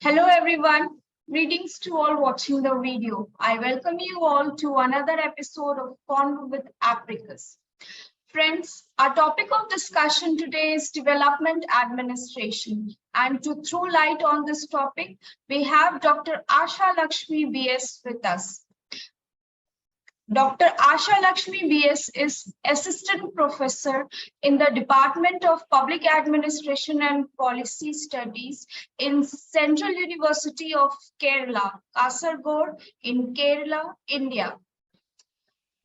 Hello everyone, greetings to all watching the video. I welcome you all to another episode of Convo with Apricus. Friends, our topic of discussion today is development administration. And to throw light on this topic, we have Dr. Ashalekshmi B.S. with us. Dr. Ashalekshmi B.S. is Assistant Professor in the Department of Public Administration and Policy Studies in Central University of Kerala, Kasargorh in Kerala, India.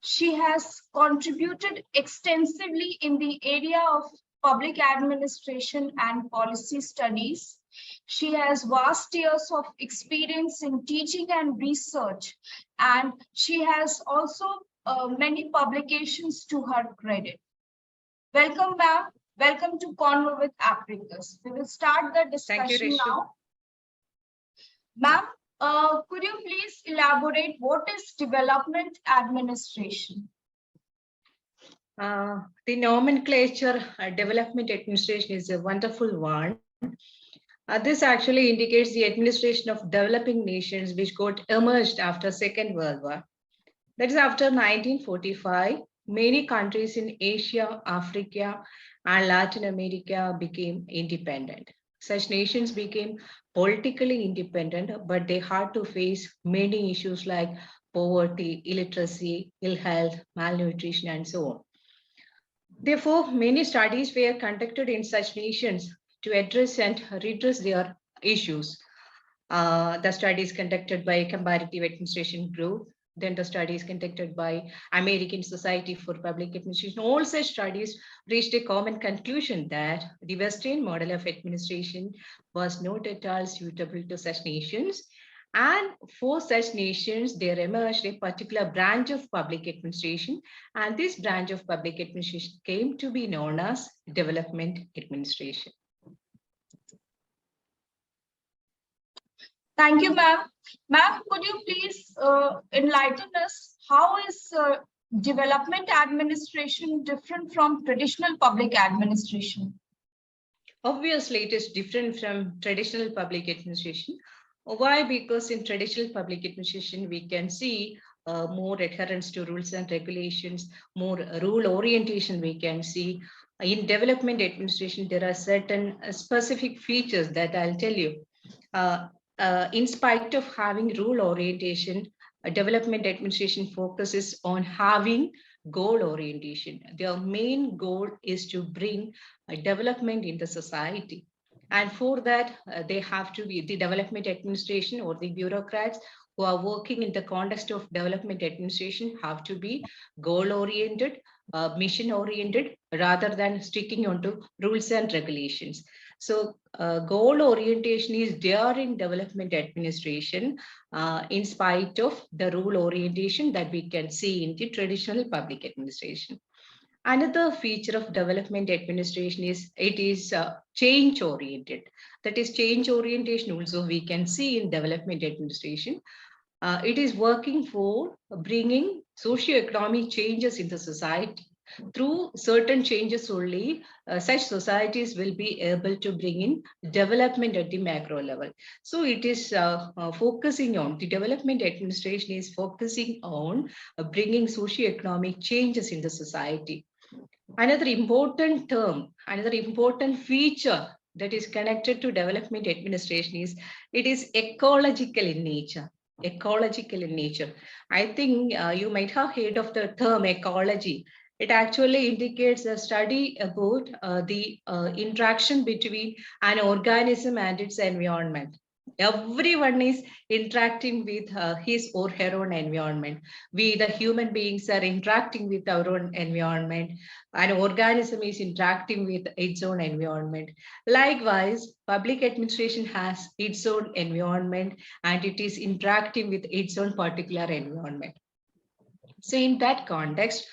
She has contributed extensively in the area of public administration and policy studies. She has vast years of experience in teaching and research, and she has also many publications to her credit. Welcome, ma'am. Welcome to Convo with Apricus. We will start the discussion now. Ma'am, could you please elaborate what is development administration? The nomenclature development administration is a wonderful one. This actually indicates the administration of developing nations which got emerged after Second World War. That is after 1945, many countries in Asia, Africa, and Latin America became independent. Such nations became politically independent, but they had to face many issues like poverty, illiteracy, ill health, malnutrition, and so on. Therefore, many studies were conducted in such nations to address and redress their issues. The studies conducted by Comparative Administration Group, then the studies conducted by American Society for Public Administration. All such studies reached a common conclusion that the Western model of administration was not at all suitable to such nations. And for such nations, there emerged a particular branch of public administration. And this branch of public administration came to be known as development administration. Thank you, ma'am. Ma'am, could you please enlighten us how is development administration different from traditional public administration? Obviously, it is different from traditional public administration. Why? Because in traditional public administration, we can see more adherence to rules and regulations, more rule orientation we can see. In development administration, there are certain specific features that I'll tell you. In spite of having rule orientation, development administration focuses on having goal orientation. Their main goal is to bring development in the society. And for that, they have to be the development administration or the bureaucrats who are working in the context of development administration have to be goal oriented, mission oriented, rather than sticking onto rules and regulations. So goal orientation is there in development administration in spite of the rule orientation that we can see in the traditional public administration. Another feature of development administration is it is change oriented. That is change orientation also we can see in development administration. It is working for bringing socio-economic changes in the society. Through certain changes only, such societies will be able to bring in development at the macro level. So it is focusing on, the development administration is focusing on bringing socio-economic changes in the society. Another important term, another important feature that is connected to development administration is it is ecological in nature. Ecological in nature. I think you might have heard of the term ecology. It actually indicates a study about the interaction between an organism and its environment. Everyone is interacting with his or her own environment. We, the human beings, are interacting with our own environment. An organism is interacting with its own environment. Likewise, public administration has its own environment and it is interacting with its own particular environment. So in that context,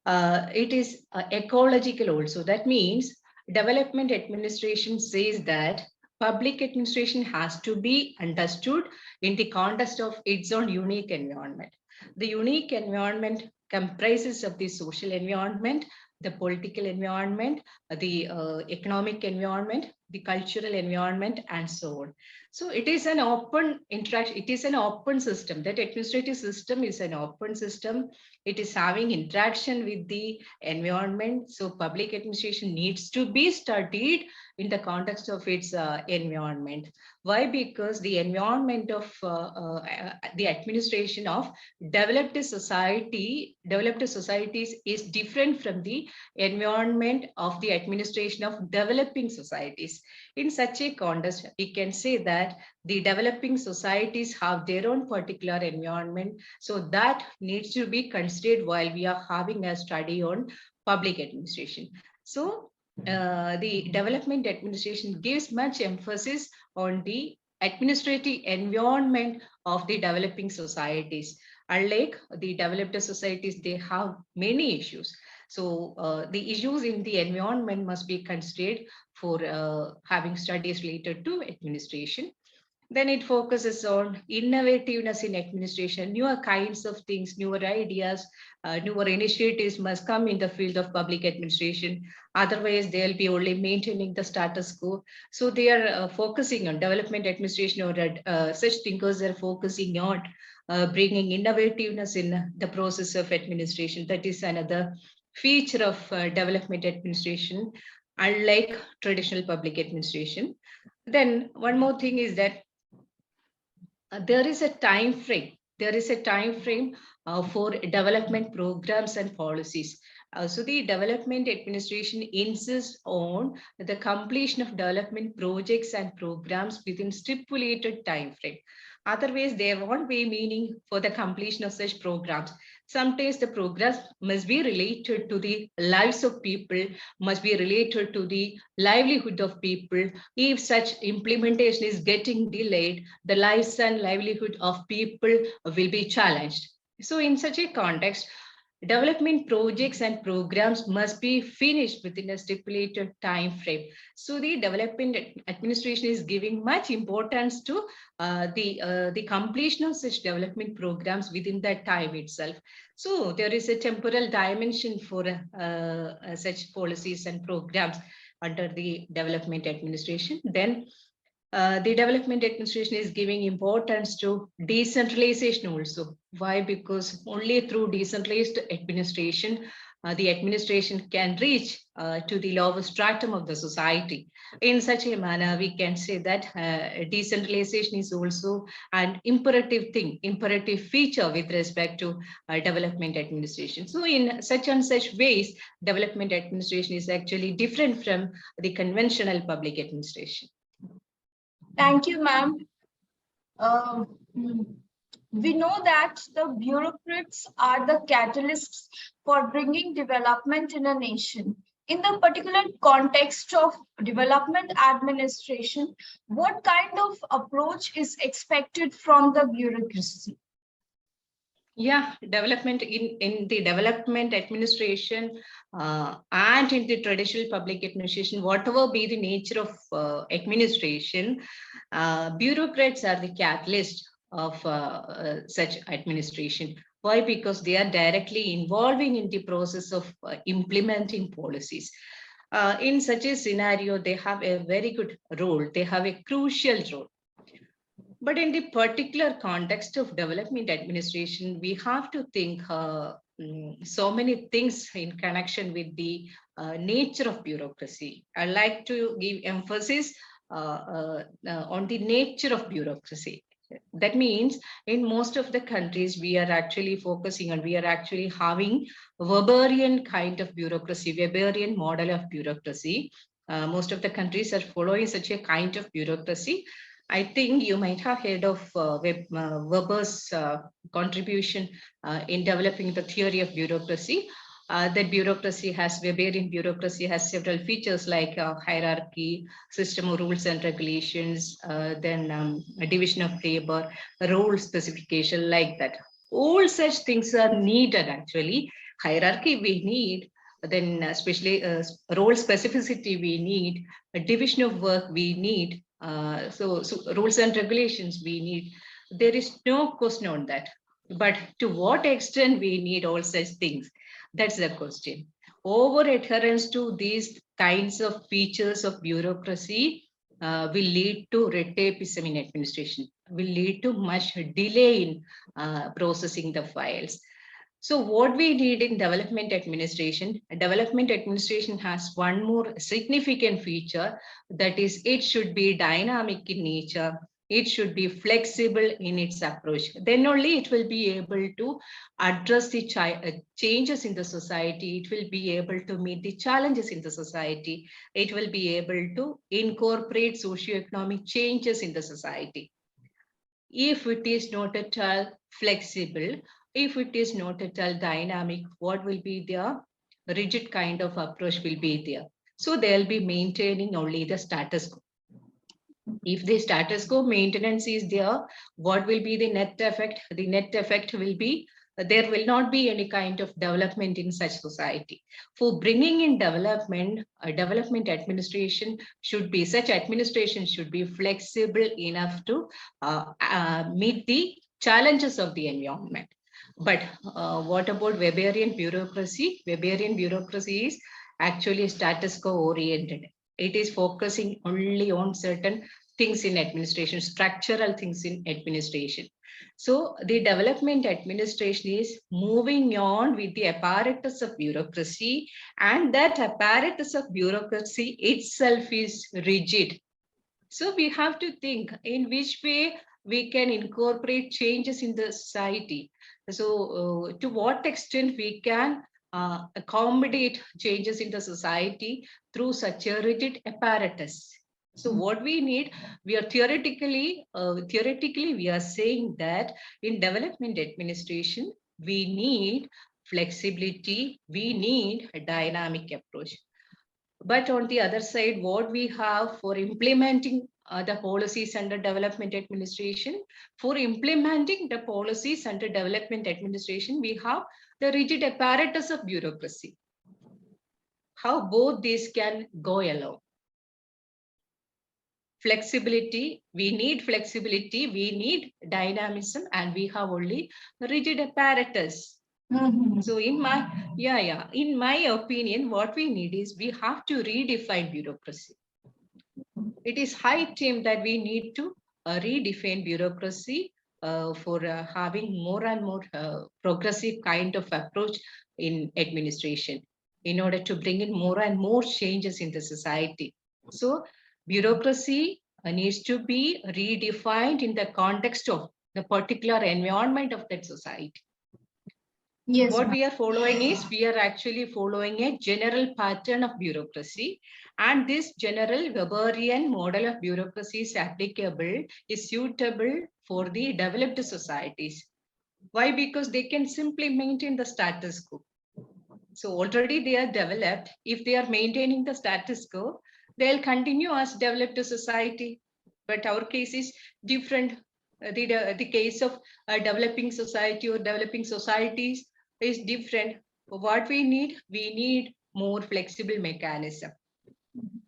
it is ecological also. That means development administration says that public administration has to be understood in the context of its own unique environment. The unique environment comprises of the social environment, the political environment, the economic environment, the cultural environment, and so on. So it is an open interaction. It is an open system. That administrative system is an open system. It is having interaction with the environment. So public administration needs to be studied in the context of its environment. Why? Because the environment of the administration of developed societies is different from the environment of the administration of developing societies. In such a context, we can say that the developing societies have their own particular environment. So that needs to be considered while we are having a study on public administration. So the development administration gives much emphasis on the administrative environment of the developing societies. Unlike the developed societies, they have many issues. So the issues in the environment must be considered for having studies related to administration. Then it focuses on innovativeness in administration, newer kinds of things, newer ideas, newer initiatives must come in the field of public administration. Otherwise, they'll be only maintaining the status quo. So they are focusing on development administration, or such thinkers are focusing on bringing innovativeness in the process of administration. That is another feature of development administration, unlike traditional public administration. Then one more thing is that there is a time frame. There is a time frame for development programs and policies. So the development administration insists on the completion of development projects and programs within stipulated time frame. Otherwise, there won't be meaning for the completion of such programs. Sometimes the progress must be related to the lives of people, must be related to the livelihood of people. If such implementation is getting delayed, the lives and livelihood of people will be challenged. So in such a context, development projects and programs must be finished within a stipulated time frame. So the development administration is giving much importance to the completion of such development programs within that time itself. So there is a temporal dimension for such policies and programs under the development administration. Then the development administration is giving importance to decentralization also. Why? Because only through decentralized administration, the administration can reach to the lower stratum of the society. In such a manner, we can say that decentralization is also an imperative thing, imperative feature with respect to development administration. So in such and such ways, development administration is actually different from the conventional public administration. Thank you, ma'am. We know that the bureaucrats are the catalysts for bringing development in a nation. In the particular context of development administration, what kind of approach is expected from the bureaucracy? Yeah, development in the development administration and in the traditional public administration, whatever be the nature of administration, bureaucrats are the catalyst of such administration. Why? Because they are directly involving in the process of implementing policies. In such a scenario, they have a very good role. They have a crucial role. But in the particular context of development administration, we have to think so many things in connection with the nature of bureaucracy. I like to give emphasis on the nature of bureaucracy. That means in most of the countries, we are actually focusing on, we are actually having Weberian kind of bureaucracy, Weberian model of bureaucracy. Most of the countries are following such a kind of bureaucracy. I think you might have heard of Weber's contribution in developing the theory of bureaucracy. That bureaucracy has, Weberian bureaucracy has several features like hierarchy, system of rules and regulations, then a division of labor, role specification, like that. All such things are needed actually. Hierarchy we need, then especially role specificity we need, a division of work we need, so rules and regulations we need. There is no question on that. But to what extent we need all such things? That's the question. over adherence to these kinds of features of bureaucracy will lead to red tapeism in administration, will lead to much delay in processing the files. So what we need in development administration has one more significant feature, that is it should be dynamic in nature. It should be flexible in its approach. Then only it will be able to address the changes in the society. It will be able to meet the challenges in the society. It will be able to incorporate socioeconomic changes in the society. If it is not at all flexible, if it is not at all dynamic, what will be the rigid kind of approach will be there? So they'll be maintaining only the status quo. If the status quo maintenance is there, what will be the net effect? The net effect will be there will not be any kind of development in such society. For bringing in development, development administration should be, such administration should be flexible enough to meet the challenges of the environment. But what about Weberian bureaucracy? Weberian bureaucracy is actually status quo oriented. It is focusing only on certain things in administration, structural things in administration. So the development administration is moving on with the apparatus of bureaucracy, and that apparatus of bureaucracy itself is rigid. So we have to think in which way we can incorporate changes in the society. So to what extent we can accommodate changes in the society through such a rigid apparatus. So what we need, we are theoretically we are saying that in development administration, we need flexibility, we need a dynamic approach. But on the other side, what we have for implementing the policies under development administration, we have the rigid apparatus of bureaucracy. How both these can go along? Flexibility, we need dynamism, and we have only rigid apparatus. So in my opinion, what we need is we have to redefine bureaucracy. It is high time that we need to redefine bureaucracy for having more and more progressive kind of approach in administration in order to bring in more and more changes in the society. So bureaucracy needs to be redefined in the context of the particular environment of that society. Yes, what we are following is we are actually following a general pattern of bureaucracy, and this general Weberian model of bureaucracy is applicable, is suitable for the developed societies. Why? Because they can simply maintain the status quo. So already they are developed. If they are maintaining the status quo, they'll continue as developed society. But our case is different. The case of a developing society or developing societies is different. What we need more flexible mechanism.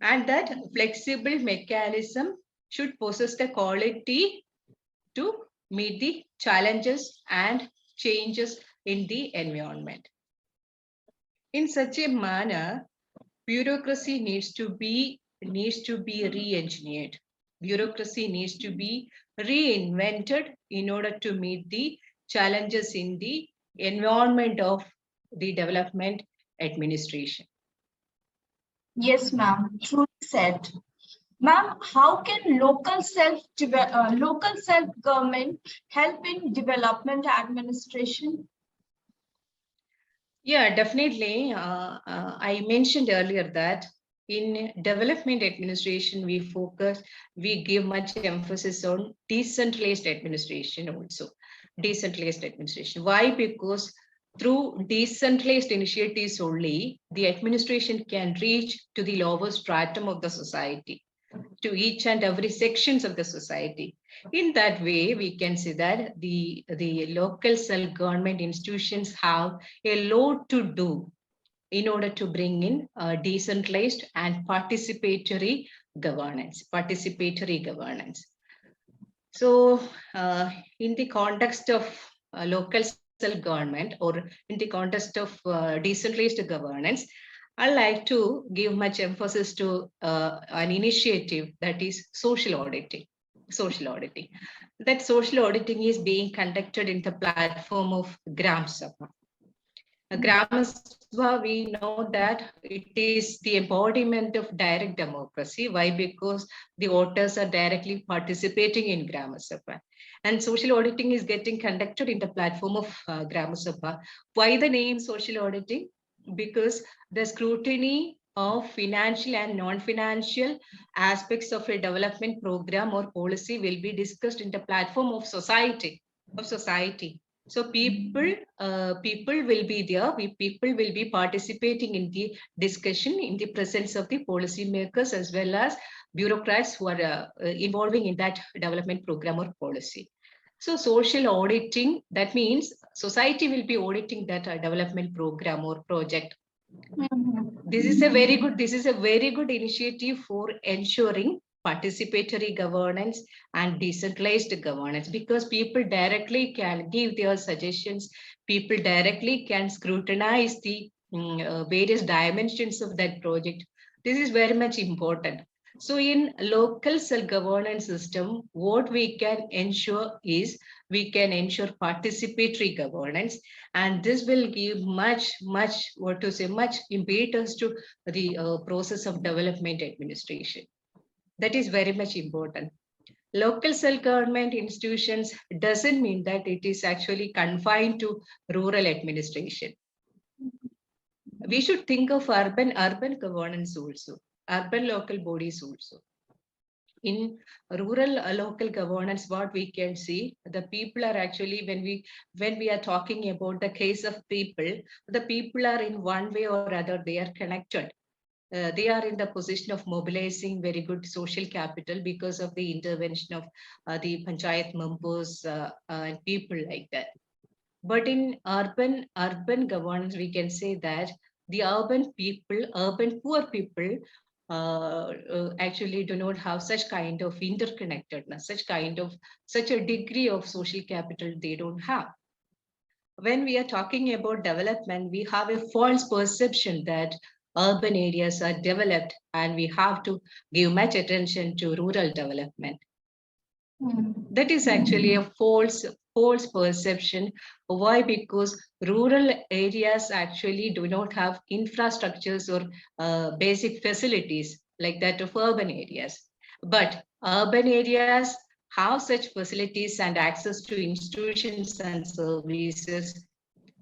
And that flexible mechanism should possess the quality to meet the challenges and changes in the environment. In such a manner, bureaucracy needs to be re-engineered. Bureaucracy needs to be reinvented in order to meet the challenges in the environment of the development administration. Yes, ma'am, truly said. Ma'am, how can local self-government help in development administration? Yeah, definitely. I mentioned earlier that in development administration, we give much emphasis on decentralized administration also. Decentralized administration. Why? Because through decentralized initiatives only, the administration can reach to the lower stratum of the society, to each and every sections of the society. In that way, we can see that the local self-government institutions have a lot to do in order to bring in decentralized and participatory governance. So in the context of local self-government, or in the context of decentralized governance, I like to give much emphasis to an initiative that is social auditing. Social auditing. That social auditing is being conducted in the platform of Gram Sabha. Gram Sabha, we know that it is the embodiment of direct democracy. Why? Because the voters are directly participating in Gram Sabha. And social auditing is getting conducted in the platform of Gram Sabha. Why the name social auditing? Because the scrutiny of financial and non-financial aspects of a development program or policy will be discussed in the platform of society. So people will be there. People will be participating in the discussion in the presence of the policymakers as well as bureaucrats who are involving in that development program or policy. So social auditing, that means society will be auditing that development program or project. This is a very good initiative for ensuring participatory governance and decentralized governance, because people directly can give their suggestions, people directly can scrutinize the various dimensions of that project. This is very much important. So in local self-governance system, what we can ensure is we can ensure participatory governance, and this will give much impetus to the process of development administration. That is very much important. Local self-government institutions doesn't mean that it is actually confined to rural administration. We should think of urban governance also, urban local bodies also. In rural local governance, what we can see, the people are actually, when we are talking about the case of people, the people are in one way or other, they are connected. They are in the position of mobilizing very good social capital because of the intervention of the panchayat members and people like that. But in urban governance, we can say that the urban poor people actually do not have such kind of interconnectedness, such a degree of social capital they don't have. When we are talking about development, we have a false perception that urban areas are developed and we have to give much attention to rural development. That is actually a false perception. Why? Because rural areas actually do not have infrastructures or basic facilities like that of urban areas. But urban areas have such facilities and access to institutions and services.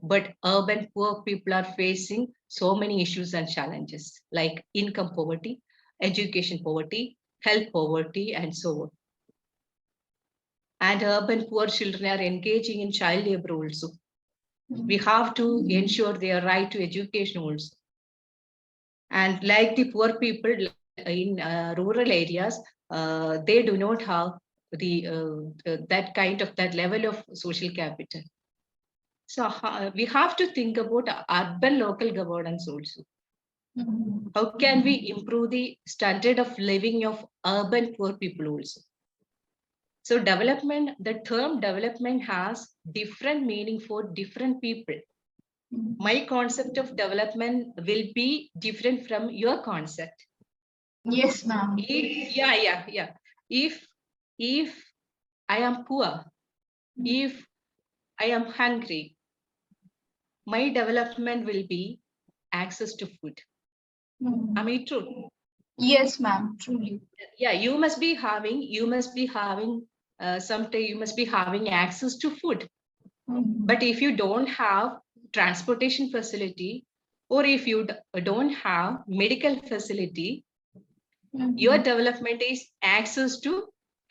But urban poor people are facing so many issues and challenges like income poverty, education poverty, health poverty, and so on. And urban poor children are engaging in child labor also. We have to ensure their right to education also. And like the poor people in rural areas, they do not have that level of social capital. So we have to think about urban local governance also. How can we improve the standard of living of urban poor people also? So development, the term development has different meaning for different people. My concept of development will be different from your concept. Yes, ma'am. Yeah. If I am poor, if I am hungry, my development will be access to food. Am I true? Yes, ma'am, truly. Yeah, you must be having sometime you must be having access to food. But if you don't have transportation facility, or if you don't have medical facility, your development is access to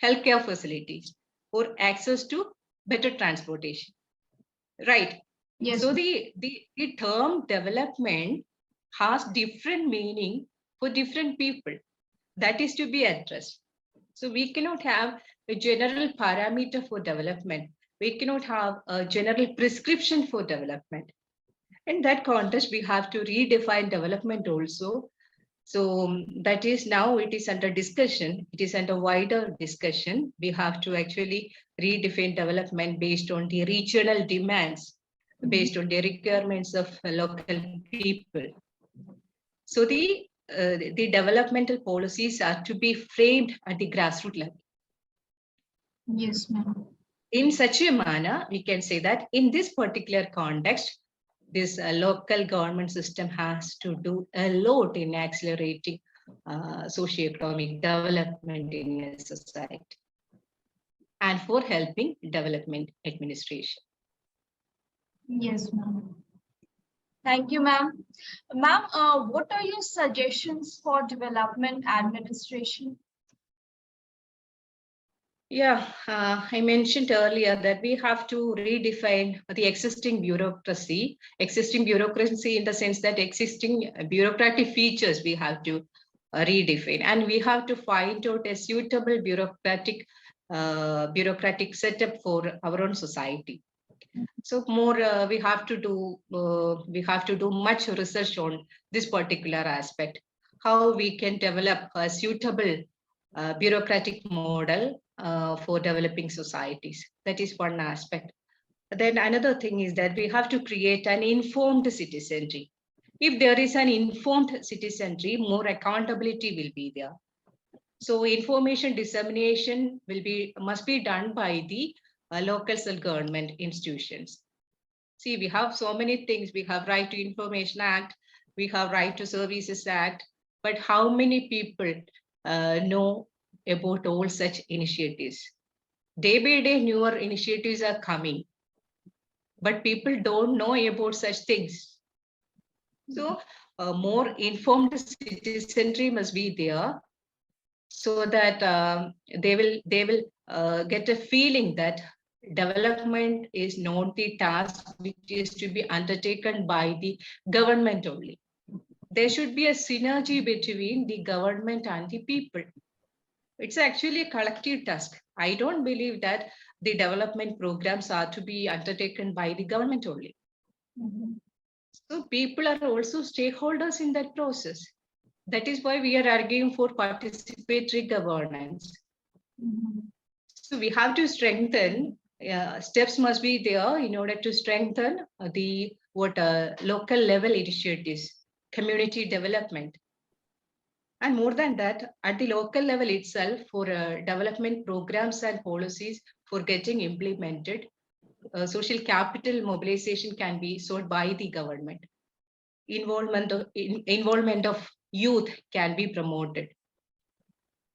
healthcare facilities or access to better transportation, right? Yes. So the term development has different meaning for different people. That is to be addressed. So we cannot have a general parameter for development. We cannot have a general prescription for development. In that context, we have to redefine development also. So that is now it is under discussion. It is under wider discussion. We have to actually redefine development based on the regional demands, based on the requirements of local people. So the developmental policies are to be framed at the grassroots level. Yes, ma'am. In such a manner, we can say that in this particular context, this local government system has to do a lot in accelerating socioeconomic development in a society and for helping development administration. Yes, ma'am. Thank you, ma'am. Ma'am, what are your suggestions for development administration? Yeah, I mentioned earlier that we have to redefine the existing bureaucracy in the sense that existing bureaucratic features we have to redefine, and we have to find out a suitable bureaucratic setup for our own society. So more we have to do much research on this particular aspect, how we can develop a suitable bureaucratic model for developing societies. That is one aspect. Then another thing is that we have to create an informed citizenry. If there is an informed citizenry, more accountability will be there. So information dissemination must be done by the local self-government institutions. See, we have so many things. We have Right to Information Act, we have Right to Services Act, but how many people know about all such initiatives? Day by day, newer initiatives are coming, but people don't know about such things. So more informed citizenry must be there, so that they will get a feeling that development is not the task which is to be undertaken by the government only. There should be a synergy between the government and the people. It's actually a collective task. I don't believe that the development programs are to be undertaken by the government only. So people are also stakeholders in that process. That is why we are arguing for participatory governance. So we have to strengthen, steps must be there in order to strengthen the local level initiatives, community development. And more than that, at the local level itself, for development programs and policies for getting implemented, social capital mobilization can be sought by the government. Involvement of youth can be promoted.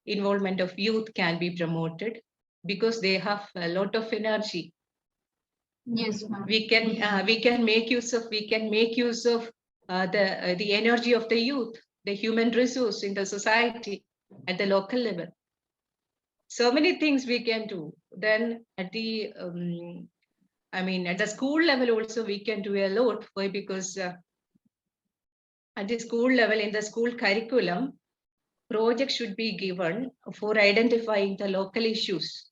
Involvement of youth can be promoted because they have a lot of energy. Yes, ma'am. We can make use of the energy of the youth, the human resource in the society at the local level. So many things we can do. Then at the at the school level also we can do a lot. Why? Because at the school level, in the school curriculum, projects should be given for identifying the local issues.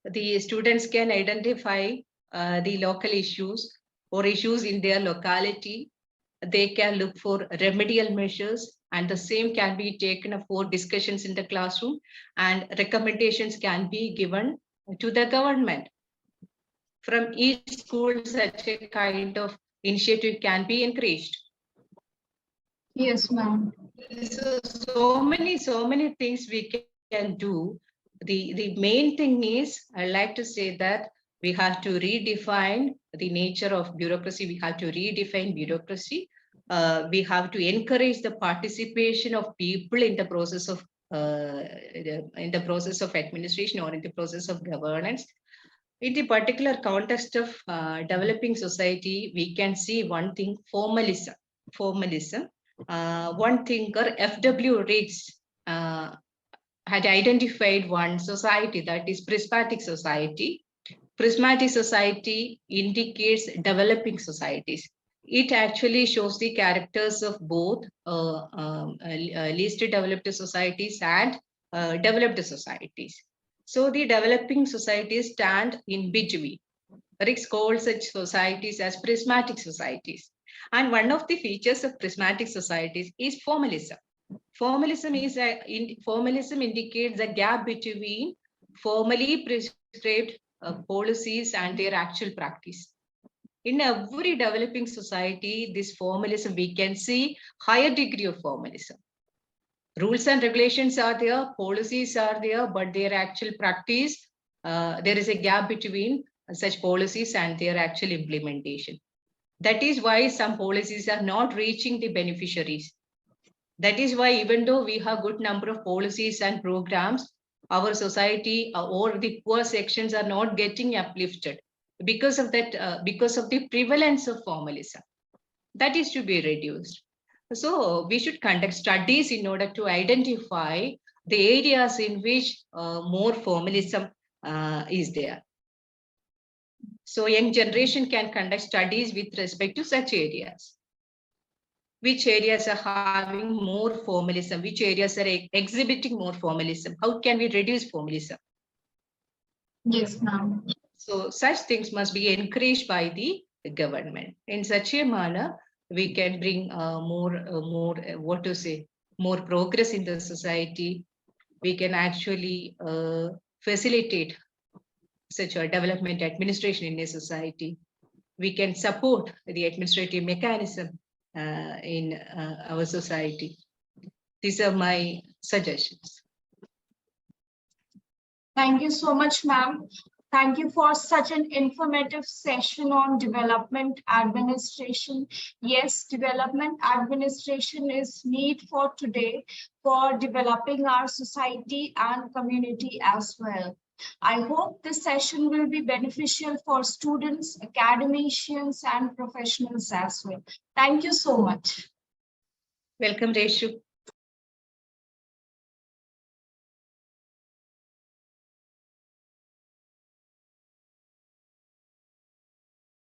The students can identify the local issues or issues in their locality. They can look for remedial measures, and the same can be taken for discussions in the classroom, and recommendations can be given to the government. From each school, such a kind of initiative can be encouraged. Yes, ma'am. So many things we can do. The main thing is, I like to say that we have to redefine the nature of bureaucracy. We have to redefine bureaucracy. We have to encourage the participation of people in the process of administration or in the process of governance. In the particular context of developing society, we can see one thing: formalism. One thinker, F.W. Riggs, had identified one society, that is prismatic society. Prismatic society indicates developing societies. It actually shows the characters of both least developed societies and developed societies. So the developing societies stand in between. Riggs calls such societies as prismatic societies. And one of the features of prismatic societies is formalism. Formalism indicates the gap between formally prescribed policies and their actual practice. In every developing society, this formalism, we can see higher degree of formalism. Rules and regulations are there, policies are there, but their actual practice, there is a gap between such policies and their actual implementation. That is why some policies are not reaching the beneficiaries. That is why even though we have good number of policies and programs, our society or the poor sections are not getting uplifted because of that, because of the prevalence of formalism. That is to be reduced. So we should conduct studies in order to identify the areas in which more formalism is there. So young generation can conduct studies with respect to such areas. Which areas are having more formalism? Which areas are exhibiting more formalism? How can we reduce formalism? Yes, ma'am. So such things must be encouraged by the government. In such a manner, we can bring more progress in the society. We can actually facilitate such a development administration in a society. We can support the administrative mechanism in our society. These are my suggestions. Thank you so much, ma'am. Thank you for such an informative session on development administration. Yes, development administration is need for today for developing our society and community as well. I hope this session will be beneficial for students, academicians, and professionals as well. Thank you so much. Welcome, Reshu.